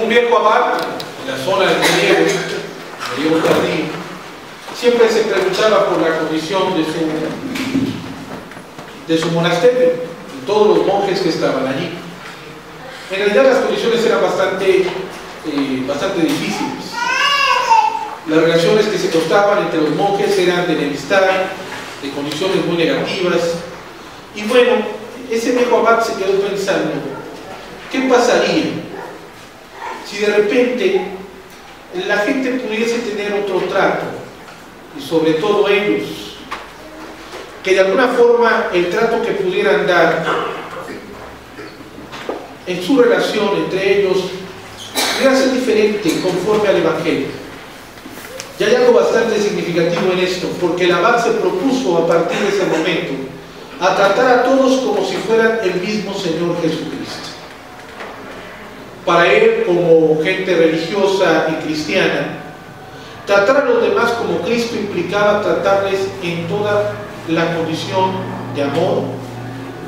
Un viejo abad en la zona del medievo tardío, siempre se preguntaba por la condición de su monasterio y todos los monjes que estaban allí. En realidad las condiciones eran bastante difíciles. Las relaciones que se contaban entre los monjes eran de enemistad, de condiciones muy negativas. Y bueno, ese viejo abad se quedó pensando, ¿qué pasaría si de repente la gente pudiese tener otro trato? Y sobre todo ellos, que de alguna forma el trato que pudieran dar en su relación entre ellos pudiera ser diferente conforme al Evangelio. Y hay algo bastante significativo en esto, porque el abad se propuso a partir de ese momento a tratar a todos como si fueran el mismo Señor Jesucristo. Para él, como gente religiosa y cristiana, tratar a los demás como Cristo implicaba tratarles en toda la condición de amor,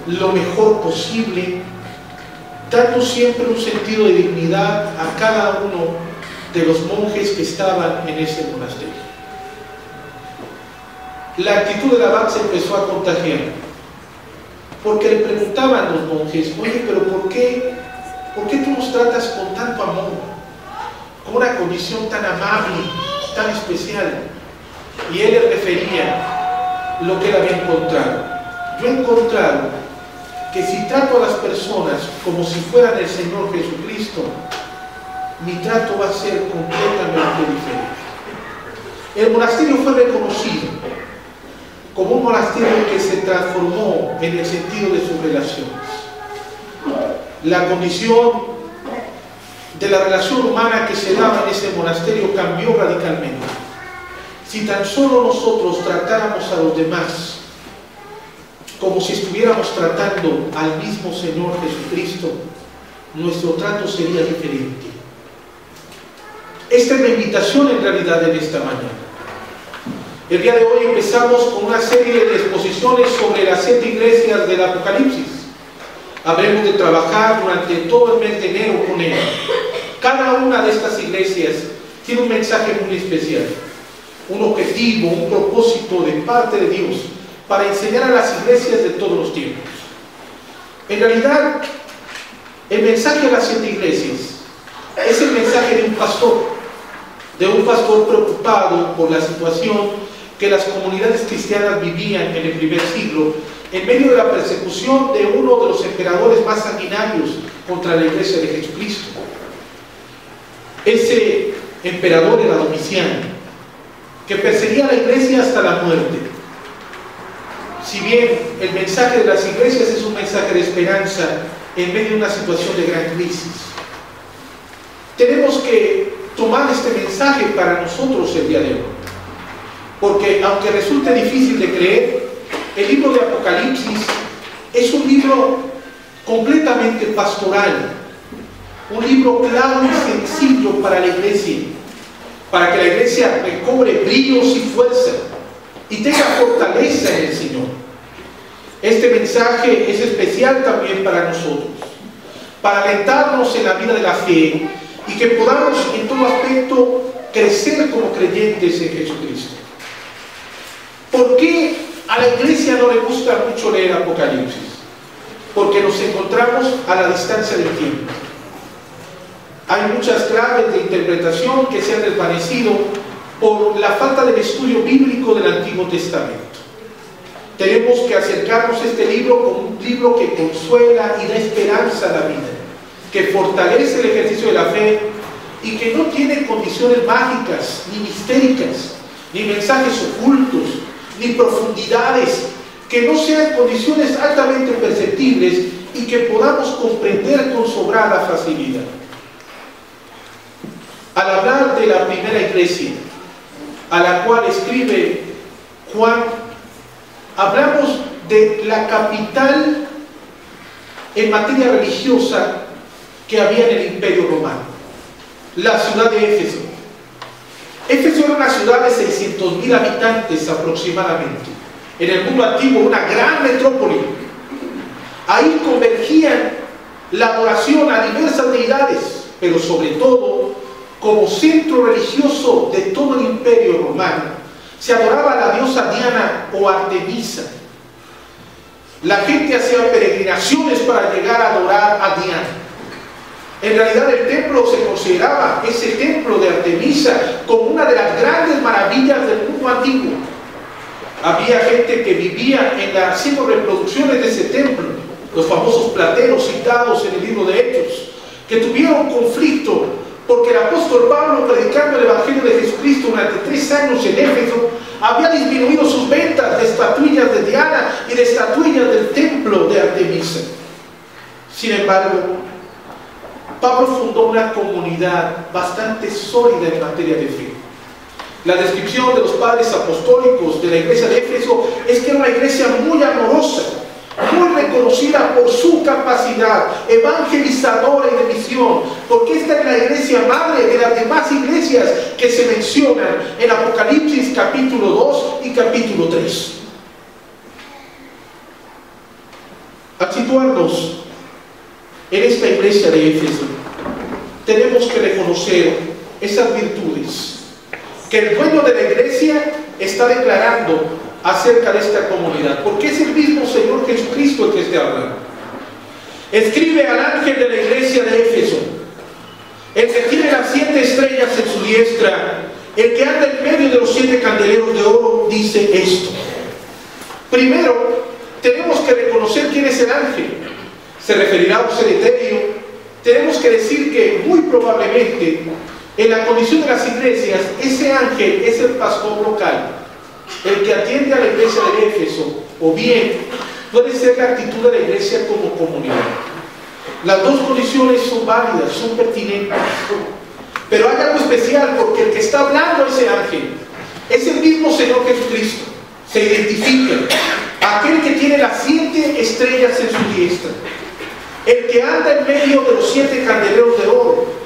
lo mejor posible, dando siempre un sentido de dignidad a cada uno de los monjes que estaban en ese monasterio. La actitud del abad se empezó a contagiar, porque le preguntaban los monjes, oye, pero ¿por qué tú nos tratas con tanto amor, con una condición tan amable, tan especial? Y él le refería lo que él había encontrado. Yo he encontrado que si trato a las personas como si fueran el Señor Jesucristo, mi trato va a ser completamente diferente. El monasterio fue reconocido como un monasterio que se transformó en el sentido de sus relaciones. La condición de la relación humana que se daba en ese monasterio cambió radicalmente. Si tan solo nosotros tratáramos a los demás como si estuviéramos tratando al mismo Señor Jesucristo, nuestro trato sería diferente. Esta es la invitación en realidad en esta mañana. El día de hoy empezamos con una serie de exposiciones sobre las 7 iglesias del Apocalipsis. Habremos de trabajar durante todo el mes de enero con ellas. Cada una de estas iglesias tiene un mensaje muy especial, un objetivo, un propósito de parte de Dios para enseñar a las iglesias de todos los tiempos. En realidad, el mensaje a las 7 iglesias es el mensaje de un pastor preocupado por la situación que las comunidades cristianas vivían en el primer siglo, en medio de la persecución de uno de los emperadores más sanguinarios contra la iglesia de Jesucristo. Ese emperador era Domiciano, que perseguía a la iglesia hasta la muerte. Si bien el mensaje de las iglesias es un mensaje de esperanza en medio de una situación de gran crisis, tenemos que tomar este mensaje para nosotros el día de hoy, porque aunque resulte difícil de creer, el libro de Apocalipsis es un libro completamente pastoral, un libro claro y sencillo para la iglesia, para que la iglesia recobre brillos y fuerza y tenga fortaleza en el Señor. Este mensaje es especial también para nosotros, para alentarnos en la vida de la fe y que podamos en todo aspecto crecer como creyentes en Jesucristo. ¿Por qué a la iglesia no le gusta mucho leer Apocalipsis? Porque nos encontramos a la distancia del tiempo. Hay muchas claves de interpretación que se han desvanecido por la falta del estudio bíblico del Antiguo Testamento. Tenemos que acercarnos a este libro como un libro que consuela y da esperanza a la vida, que fortalece el ejercicio de la fe y que no tiene condiciones mágicas, ni mistéricas, ni mensajes ocultos, ni profundidades, que no sean condiciones altamente perceptibles y que podamos comprender con sobrada facilidad. Al hablar de la primera iglesia, a la cual escribe Juan, hablamos de la capital en materia religiosa que había en el Imperio Romano, la ciudad de Éfeso. Éfeso era una ciudad de 600.000 habitantes aproximadamente, en el mundo antiguo una gran metrópoli. Ahí convergían la adoración a diversas deidades, pero sobre todo como centro religioso de todo el imperio romano, se adoraba a la diosa Diana o Artemisa. La gente hacía peregrinaciones para llegar a adorar a Diana. En realidad el templo se consideraba, ese templo de Artemisa, como una de las grandes maravillas del mundo antiguo. Había gente que vivía haciendo reproducciones de ese templo, los famosos plateros citados en el libro de Hechos, que tuvieron conflicto porque el apóstol Pablo, predicando el Evangelio de Jesucristo durante 3 años en Éfeso, había disminuido sus ventas de estatuillas de Diana y de estatuillas del templo de Artemisa. Sin embargo, Pablo fundó una comunidad bastante sólida en materia de fe. La descripción de los padres apostólicos de la iglesia de Éfeso es que era una iglesia muy amorosa, muy reconocida por su capacidad evangelizadora y de misión, porque esta es la iglesia madre de las demás iglesias que se mencionan en Apocalipsis capítulo 2 y capítulo 3. Al situarnos en esta iglesia de Éfeso, tenemos que reconocer esas virtudes que el dueño de la iglesia está declarando acerca de esta comunidad, porque es el mismo Señor Jesucristo el que está hablando. Escribe al ángel de la iglesia de Éfeso, el que tiene las 7 estrellas en su diestra, el que anda en medio de los 7 candeleros de oro, dice esto. Primero, tenemos que reconocer quién es el ángel. Se referirá a un ser etéreo. Tenemos que decir que muy probablemente en la condición de las iglesias, ese ángel es el pastor local, el que atiende a la iglesia de Éfeso, o bien puede ser la actitud de la iglesia como comunidad. Las dos condiciones son válidas, son pertinentes, pero hay algo especial, porque el que está hablando a ese ángel es el mismo Señor Jesucristo. Se identifica, aquel que tiene las 7 estrellas en su diestra, el que anda en medio de los 7 candeleros de oro.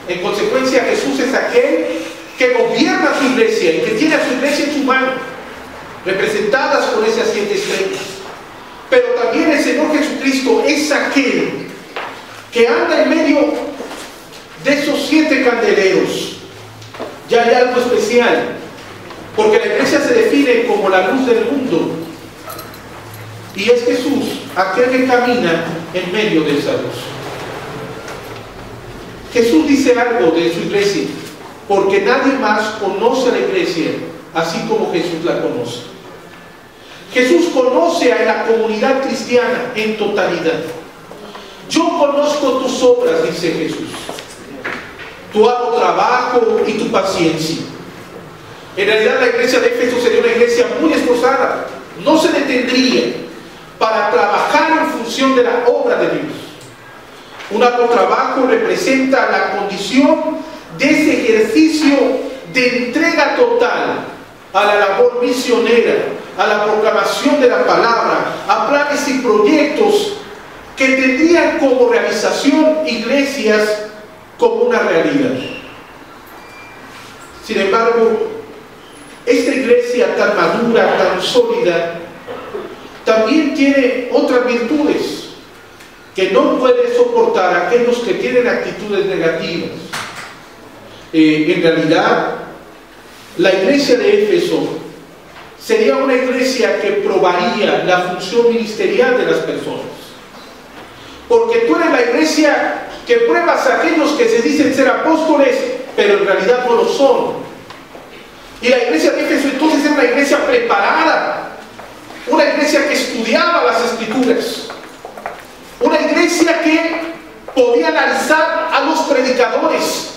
En consecuencia, Jesús es aquel que gobierna su iglesia y que tiene a su iglesia en su mano, representadas por esas 7 estrellas. Pero también el Señor Jesucristo es aquel que anda en medio de esos 7 candeleros. Ya hay algo especial, porque la iglesia se define como la luz del mundo, y es Jesús aquel que camina en medio de esa luz. Jesús dice algo de su iglesia, porque nadie más conoce a la iglesia así como Jesús la conoce. Jesús conoce a la comunidad cristiana en totalidad. Yo conozco tus obras, dice Jesús, tu arduo trabajo y tu paciencia. En realidad la iglesia de Éfeso sería una iglesia muy esforzada, no se detendría para trabajar en función de la obra de Dios. Un arduo trabajo representa la condición de ese ejercicio de entrega total a la labor misionera, a la proclamación de la palabra, a planes y proyectos que tendrían como realización iglesias como una realidad. Sin embargo, esta iglesia tan madura, tan sólida, también tiene otras virtudes que no puede soportar a aquellos que tienen actitudes negativas. En realidad, la iglesia de Éfeso sería una iglesia que probaría la función ministerial de las personas. Porque tú eres la iglesia que pruebas a aquellos que se dicen ser apóstoles, pero en realidad no lo son. Y la iglesia de Éfeso entonces era una iglesia preparada, una iglesia que estudiaba las Escrituras, una iglesia que podía analizar a los predicadores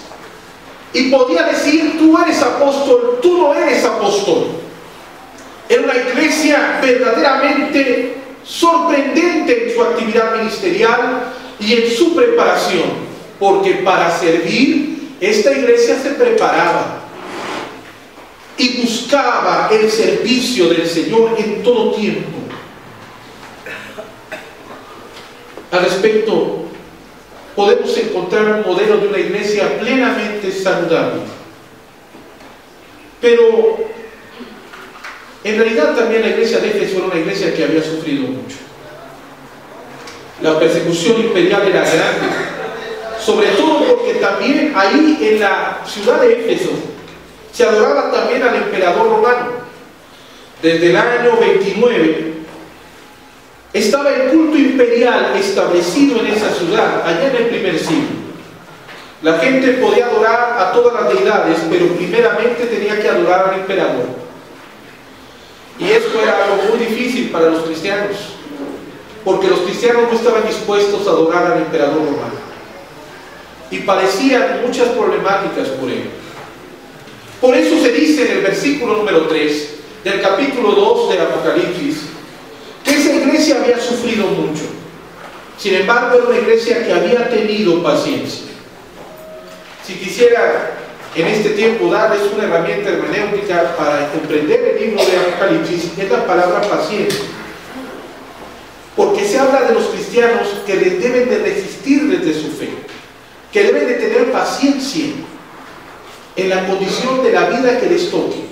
y podía decir: tú eres apóstol, tú no eres apóstol. Era una iglesia verdaderamente sorprendente en su actividad ministerial y en su preparación, porque para servir esta iglesia se preparaba y buscaba el servicio del Señor en todo tiempo. Al respecto, podemos encontrar un modelo de una iglesia plenamente saludable. Pero en realidad también la iglesia de Éfeso era una iglesia que había sufrido mucho. La persecución imperial era grande. sobre todo porque también ahí en la ciudad de Éfeso se adoraba también al emperador romano. Desde el año 29 estaba el culto imperial establecido en esa ciudad, allá en el primer siglo. La gente podía adorar a todas las deidades, pero primeramente tenía que adorar al emperador. Y esto era algo muy difícil para los cristianos, porque los cristianos no estaban dispuestos a adorar al emperador romano. Y padecían muchas problemáticas por ello. Por eso se dice en el versículo número 3 del capítulo 2 de Apocalipsis, que esa iglesia había sufrido mucho. Sin embargo, era una iglesia que había tenido paciencia. Si quisiera en este tiempo darles una herramienta hermenéutica para comprender el libro de Apocalipsis, es la palabra paciencia. Porque se habla de los cristianos que les deben de resistir desde su fe, que deben de tener paciencia en la condición de la vida que les toque.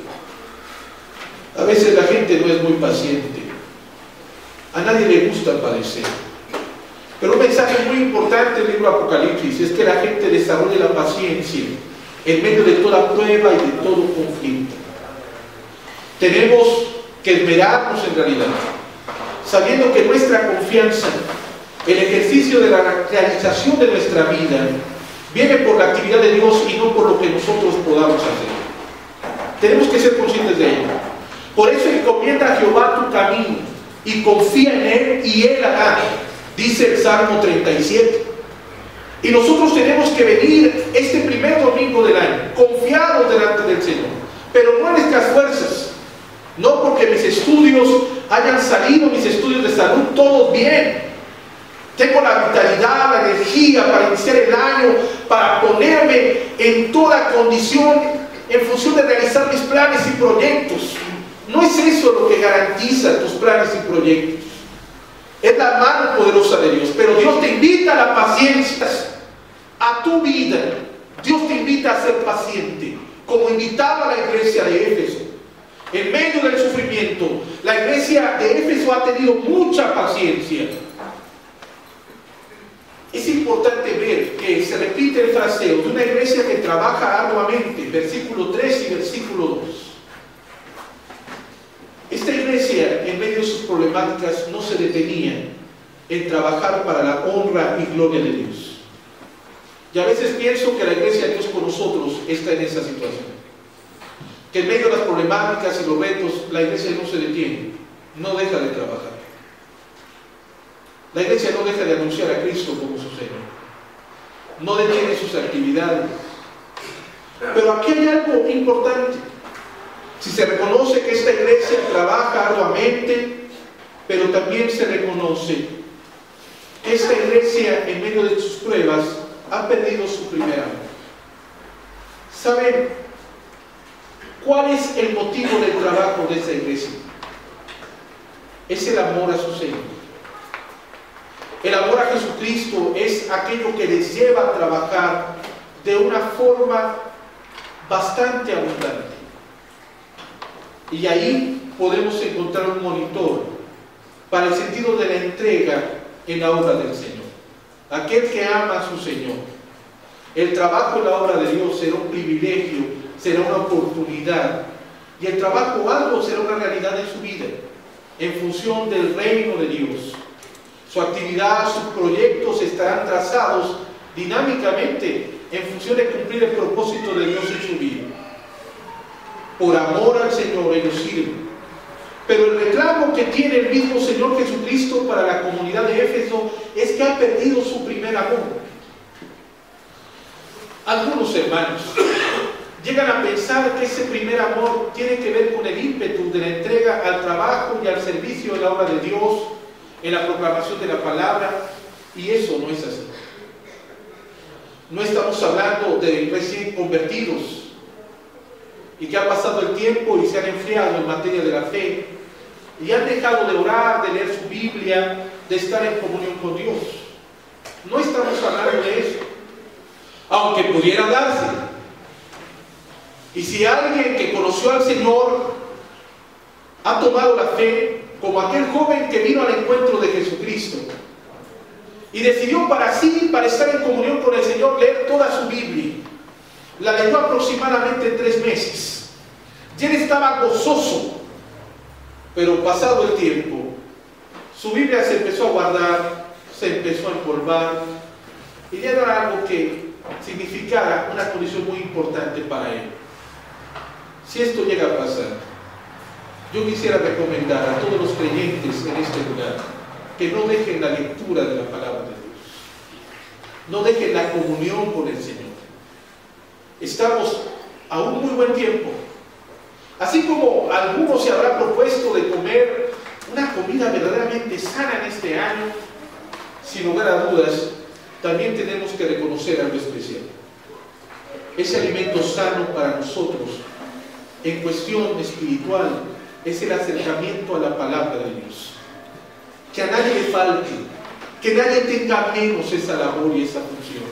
A veces la gente no es muy paciente. A nadie le gusta padecer. Pero un mensaje muy importante del libro de Apocalipsis es que la gente desarrolle la paciencia en medio de toda prueba y de todo conflicto. Tenemos que esmerarnos en realidad, sabiendo que nuestra confianza, el ejercicio de la realización de nuestra vida, viene por la actividad de Dios y no por lo que nosotros podamos hacer. Tenemos que ser conscientes de ello. Por eso encomienda a Jehová tu camino y confía en Él y Él hará, dice el Salmo 37. Y nosotros tenemos que venir este primer domingo del año confiados delante del Señor, pero no en nuestras fuerzas, no porque mis estudios hayan salido, mis estudios de salud, todos bien. Tengo la vitalidad, la energía para iniciar el año, para ponerme en toda condición en función de realizar mis planes y proyectos. No es eso lo que garantiza tus planes y proyectos. Es la mano poderosa de Dios. Pero Dios te invita a la paciencia, a tu vida. Dios te invita a ser paciente, como invitaba a la iglesia de Éfeso. En medio del sufrimiento, la iglesia de Éfeso ha tenido mucha paciencia. Es importante ver que se repite el fraseo de una iglesia que trabaja arduamente, versículo 3 y versículo 2. Esta iglesia, en medio de sus problemáticas, no se detenía en trabajar para la honra y gloria de Dios. Y a veces pienso que la iglesia de Dios con nosotros está en esa situación. Que en medio de las problemáticas y los retos, la iglesia no se detiene, no deja de trabajar. La iglesia no deja de anunciar a Cristo como su Señor. No detiene sus actividades. Pero aquí hay algo importante. Si se reconoce que esta iglesia trabaja arduamente, pero también se reconoce que esta iglesia, en medio de sus pruebas, ha perdido su primer amor. ¿Saben cuál es el motivo del trabajo de esta iglesia? Es el amor a su Señor. El amor a Jesucristo es aquello que les lleva a trabajar de una forma bastante abundante. Y ahí podemos encontrar un monitor para el sentido de la entrega en la obra del Señor. Aquel que ama a su Señor. El trabajo en la obra de Dios será un privilegio, será una oportunidad. Y el trabajo algo será una realidad en su vida, en función del reino de Dios. Su actividad, sus proyectos estarán trazados dinámicamente en función de cumplir el propósito de Dios en su vida. Por amor al Señor ellos sirven. Pero el reclamo que tiene el mismo Señor Jesucristo para la comunidad de Éfeso es que ha perdido su primer amor. Algunos hermanos llegan a pensar que ese primer amor tiene que ver con el ímpetu de la entrega al trabajo y al servicio de la obra de Dios, en la proclamación de la palabra, y eso no es así. No estamos hablando de recién convertidos y que ha pasado el tiempo y se han enfriado en materia de la fe y han dejado de orar, de leer su Biblia, de estar en comunión con Dios. No estamos hablando de eso, aunque pudiera darse. Y si alguien que conoció al Señor ha tomado la fe, como aquel joven que vino al encuentro de Jesucristo y decidió para sí, para estar en comunión con el Señor, toda su Biblia. La leyó aproximadamente 3 meses. Y él estaba gozoso. Pero pasado el tiempo, su Biblia se empezó a guardar, se empezó a empolvar, y ya no era algo que significara una condición muy importante para él. Si esto llega a pasar, yo quisiera recomendar a todos los creyentes en este lugar que no dejen la lectura de la palabra de Dios, no dejen la comunión con el Señor. Estamos a un muy buen tiempo. Así como algunos se habrán propuesto de comer una comida verdaderamente sana en este año, sin lugar a dudas, también tenemos que reconocer algo especial. Ese alimento sano para nosotros, en cuestión espiritual, es el acercamiento a la palabra de Dios. Que a nadie le falte, que nadie tenga menos esa labor y esa función.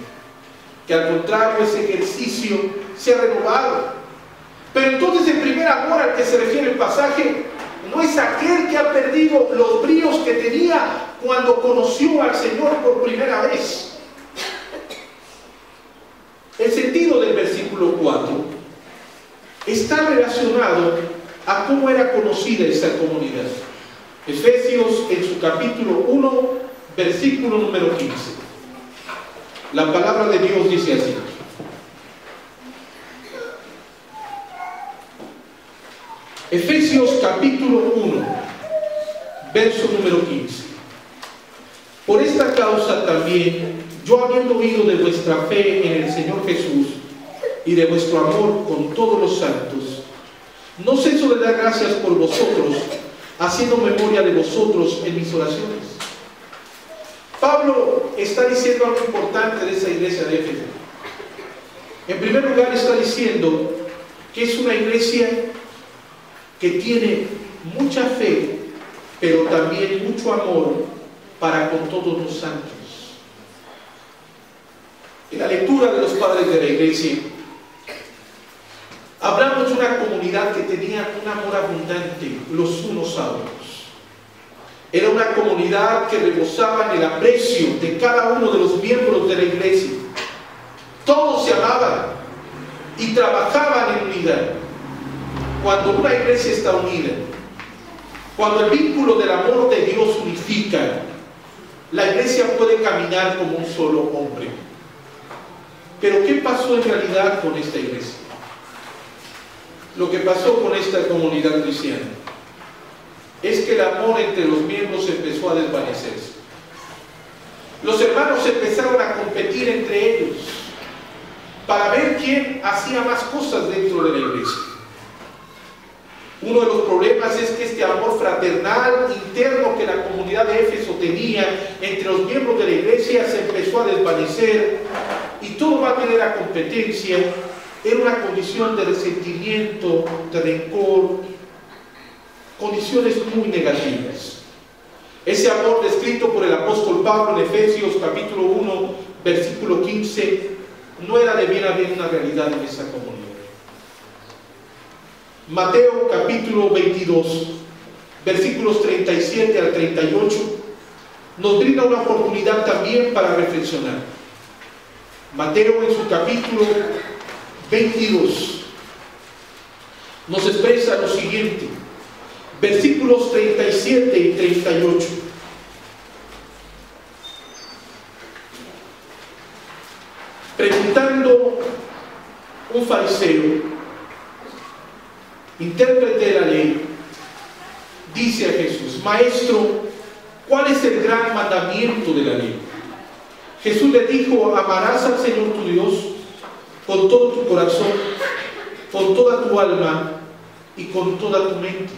Que al contrario, ese ejercicio sea renovado. Pero entonces el primer amor al que se refiere el pasaje no es aquel que ha perdido los bríos que tenía cuando conoció al Señor por primera vez. El sentido del versículo 4 está relacionado a cómo era conocida esa comunidad. Efesios, en su capítulo 1, versículo número 15. La palabra de Dios dice así: Efesios capítulo 1, verso número 15. Por esta causa también, yo habiendo oído de vuestra fe en el Señor Jesús y de vuestro amor con todos los santos, no ceso de dar gracias por vosotros, haciendo memoria de vosotros en mis oraciones. Pablo está diciendo algo importante de esa iglesia de Éfeso. En primer lugar, está diciendo que es una iglesia que tiene mucha fe, pero también mucho amor para con todos los santos. En la lectura de los padres de la iglesia, hablamos de una comunidad que tenía un amor abundante los unos a otros. Era una comunidad que rebosaba en el aprecio de cada uno de los miembros de la iglesia. Todos se amaban y trabajaban en unidad. Cuando una iglesia está unida, cuando el vínculo del amor de Dios unifica, la iglesia puede caminar como un solo hombre. Pero ¿qué pasó en realidad con esta iglesia? Lo que pasó con esta comunidad cristiana es que el amor entre los miembros empezó a desvanecerse. Los hermanos empezaron a competir entre ellos para ver quién hacía más cosas dentro de la iglesia. Uno de los problemas es que este amor fraternal interno que la comunidad de Éfeso tenía entre los miembros de la iglesia se empezó a desvanecer, y todo va a tener a competencia. Era una condición de resentimiento, de rencor, condiciones muy negativas. Ese amor descrito por el apóstol Pablo en Efesios capítulo 1, versículo 15, no era debiera haber una realidad en esa comunidad. Mateo capítulo 22, versículos 37 al 38, nos brinda una oportunidad también para reflexionar. Mateo, en su capítulo 22, nos expresa lo siguiente, versículos 37 y 38. Preguntando un fariseo, intérprete de la ley, dice a Jesús: Maestro, ¿cuál es el gran mandamiento de la ley? Jesús le dijo: amarás al Señor tu Dios con todo tu corazón, con toda tu alma y con toda tu mente.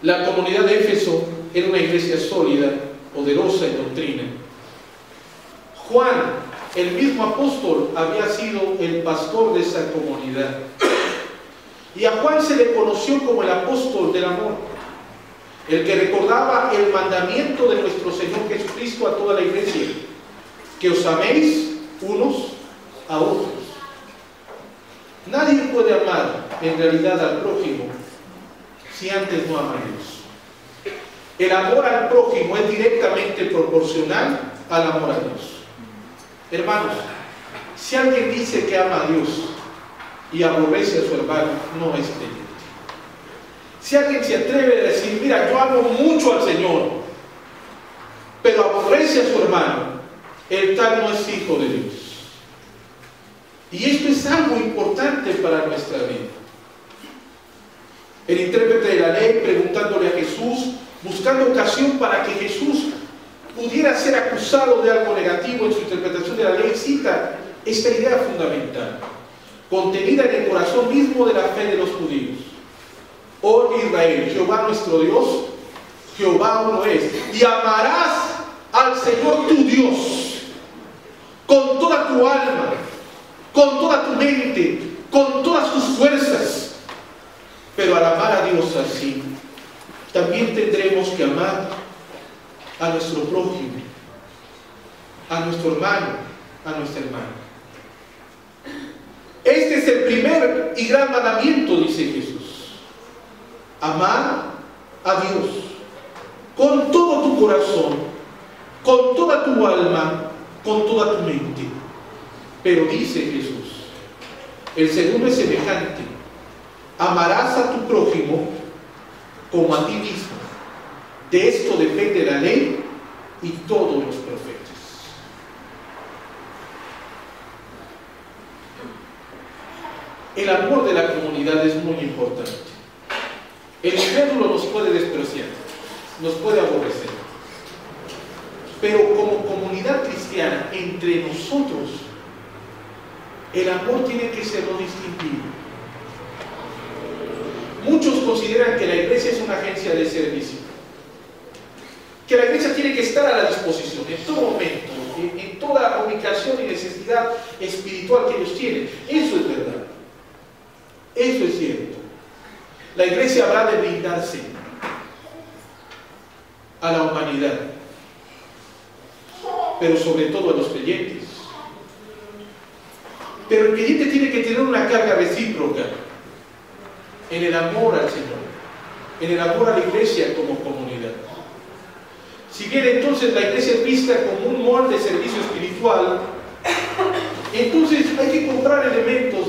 La comunidad de Éfeso era una iglesia sólida, poderosa en doctrina. Juan, el mismo apóstol, había sido el pastor de esa comunidad. Y a Juan se le conoció como el apóstol del amor, el que recordaba el mandamiento de nuestro Señor Jesucristo a toda la iglesia: que os améis unos a otros. Nadie puede amar en realidad al prójimo si antes no ama a Dios. El amor al prójimo es directamente proporcional al amor a Dios. Hermanos, si alguien dice que ama a Dios y aborrece a su hermano, no es creyente. Si alguien se atreve a decir, mira, yo amo mucho al Señor, pero aborrece a su hermano, el tal no es hijo de Dios. Y esto es algo importante para nuestra vida. El intérprete de la ley, preguntándole a Jesús, buscando ocasión para que Jesús pudiera ser acusado de algo negativo en su interpretación de la ley, cita esta idea fundamental, contenida en el corazón mismo de la fe de los judíos. Oh Israel, Jehová nuestro Dios, Jehová uno es, y amarás al Señor tu Dios con toda tu alma, con toda tu mente, con todas tus fuerzas. Pero al amar a Dios así, también tendremos que amar a nuestro prójimo, a nuestro hermano, a nuestra hermana. Este es el primer y gran mandamiento, dice Jesús. Amar a Dios con todo tu corazón, con toda tu alma, con toda tu mente. Pero dice Jesús, el segundo es semejante: amarás a tu prójimo como a ti mismo. De esto depende la ley y todos los profetas. El amor de la comunidad es muy importante. El incrédulo nos puede despreciar, nos puede aborrecer, pero como comunidad cristiana, entre nosotros, el amor tiene que ser lo distintivo. Muchos consideran que la iglesia es una agencia de servicio, que la iglesia tiene que estar a la disposición en todo momento, en toda ubicación y necesidad espiritual que ellos tienen. Eso es verdad, eso es cierto. La iglesia habrá de brindarse a la humanidad, pero sobre todo a los creyentes. Pero el creyente tiene que tener una carga recíproca en el amor al Señor, en el amor a la iglesia como comunidad. Si bien entonces la iglesia es vista como un molde de servicio espiritual, entonces hay que comprar elementos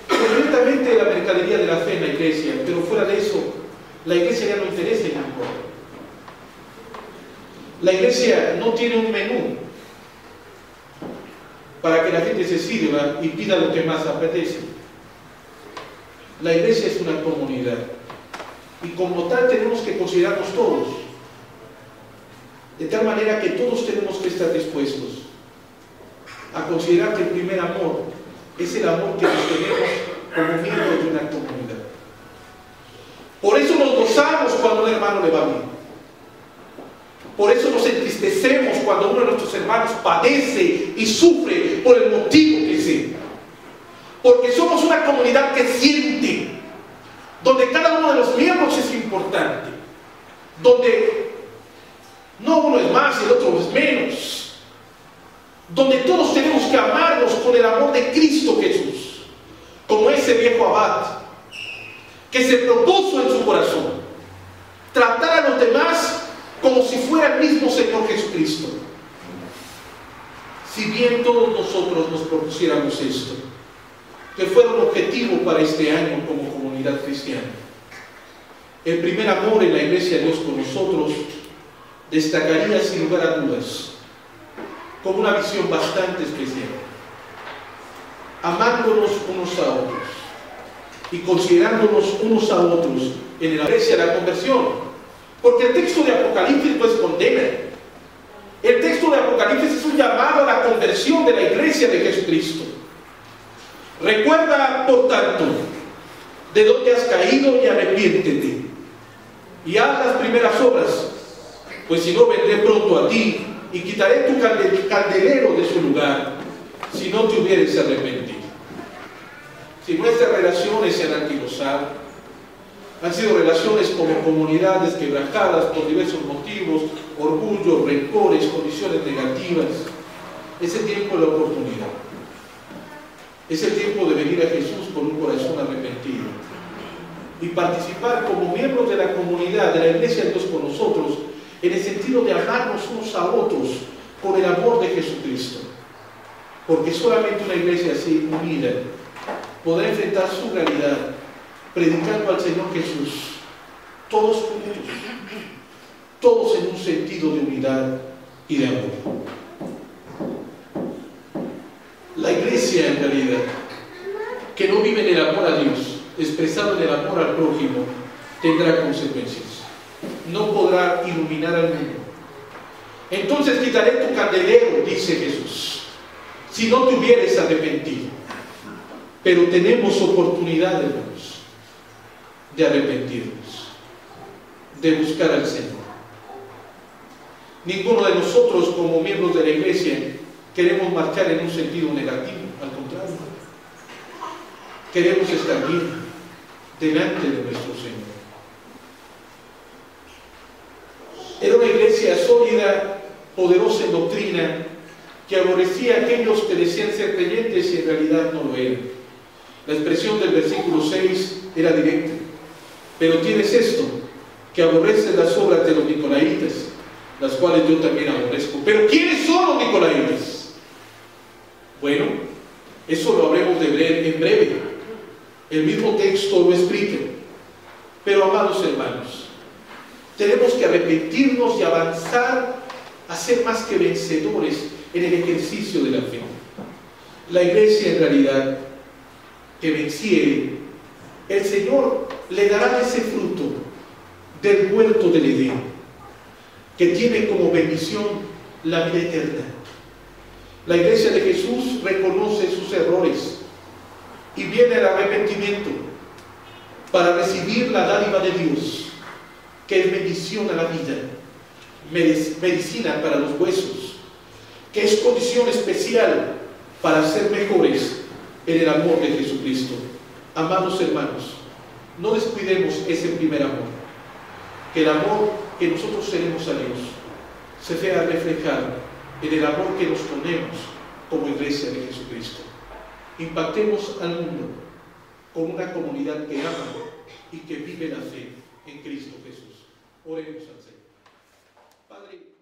concretamente de la mercadería de la fe en la iglesia, pero fuera de eso, la iglesia ya no interesa en amor. La iglesia no tiene un menú para que la gente se sirva y pida lo que más apetece. La iglesia es una comunidad y como tal tenemos que considerarnos todos, de tal manera que todos tenemos que estar dispuestos a considerar que el primer amor es el amor que nos tenemos como miembros de una comunidad. Por eso nos gozamos cuando a un hermano le va bien. Por eso nos entristecemos cuando uno de nuestros hermanos padece y sufre por el motivo que sea. Porque somos una comunidad que siente, donde cada uno de los miembros es importante, donde no uno es más y el otro es menos, donde todos tenemos que amarnos con el amor de Cristo Jesús, como ese viejo abad que se propuso en su corazón tratar a los demás como si fuera el mismo Señor Jesucristo. Si bien todos nosotros nos propusiéramos esto, que fuera un objetivo para este año como comunidad cristiana, el primer amor en la iglesia de Dios con nosotros destacaría sin lugar a dudas como una visión bastante especial, amándonos unos a otros y considerándonos unos a otros en la iglesia de la conversión. Porque el texto de Apocalipsis no es condena. El texto de Apocalipsis es un llamado a la conversión de la iglesia de Jesucristo. Recuerda, por tanto, de dónde has caído y arrepiéntete. Y haz las primeras obras, pues si no vendré pronto a ti y quitaré tu candelero de su lugar, si no te hubieres arrepentido. Si nuestras relaciones se han anquilosado, han sido relaciones como comunidades quebrajadas por diversos motivos, orgullo, rencores, condiciones negativas. Es el tiempo de la oportunidad. Es el tiempo de venir a Jesús con un corazón arrepentido y participar como miembros de la comunidad, de la Iglesia de Dios con nosotros, en el sentido de amarnos unos a otros con el amor de Jesucristo. Porque solamente una iglesia así unida podrá enfrentar su realidad, predicando al Señor Jesús, todos juntos, todos en un sentido de unidad y de amor. La iglesia, en realidad, que no vive en el amor a Dios, expresado en el amor al prójimo, tendrá consecuencias. No podrá iluminar al mundo. Entonces quitaré tu candelero, dice Jesús, si no te hubieres arrepentido. Pero tenemos oportunidad, hermanos, de arrepentirnos, de buscar al Señor. Ninguno de nosotros, como miembros de la iglesia, queremos marchar en un sentido negativo. Al contrario, queremos estar bien delante de nuestro Señor. Era una iglesia sólida, poderosa en doctrina, que aborrecía a aquellos que decían ser creyentes y en realidad no lo eran. La expresión del versículo 6 era directa. Pero tienes esto, que aborreces las obras de los nicolaitas, las cuales yo también aborrezco. Pero ¿quiénes son los nicolaitas? Bueno, eso lo habremos de ver en breve. El mismo texto lo explica. Pero, amados hermanos, tenemos que arrepentirnos y avanzar a ser más que vencedores en el ejercicio de la fe. La iglesia, en realidad, que venciere, el Señor le dará ese fruto del huerto del Edén, que tiene como bendición la vida eterna. La iglesia de Jesús reconoce sus errores y viene al arrepentimiento para recibir la dádiva de Dios, que es bendición a la vida, medicina para los huesos, que es condición especial para ser mejores en el amor de Jesucristo. Amados hermanos, no descuidemos ese primer amor, que el amor que nosotros tenemos a Dios se vea reflejado en el amor que nos ponemos como iglesia de Jesucristo. Impactemos al mundo con una comunidad que ama y que vive la fe en Cristo Jesús. Oremos al Señor. Padre.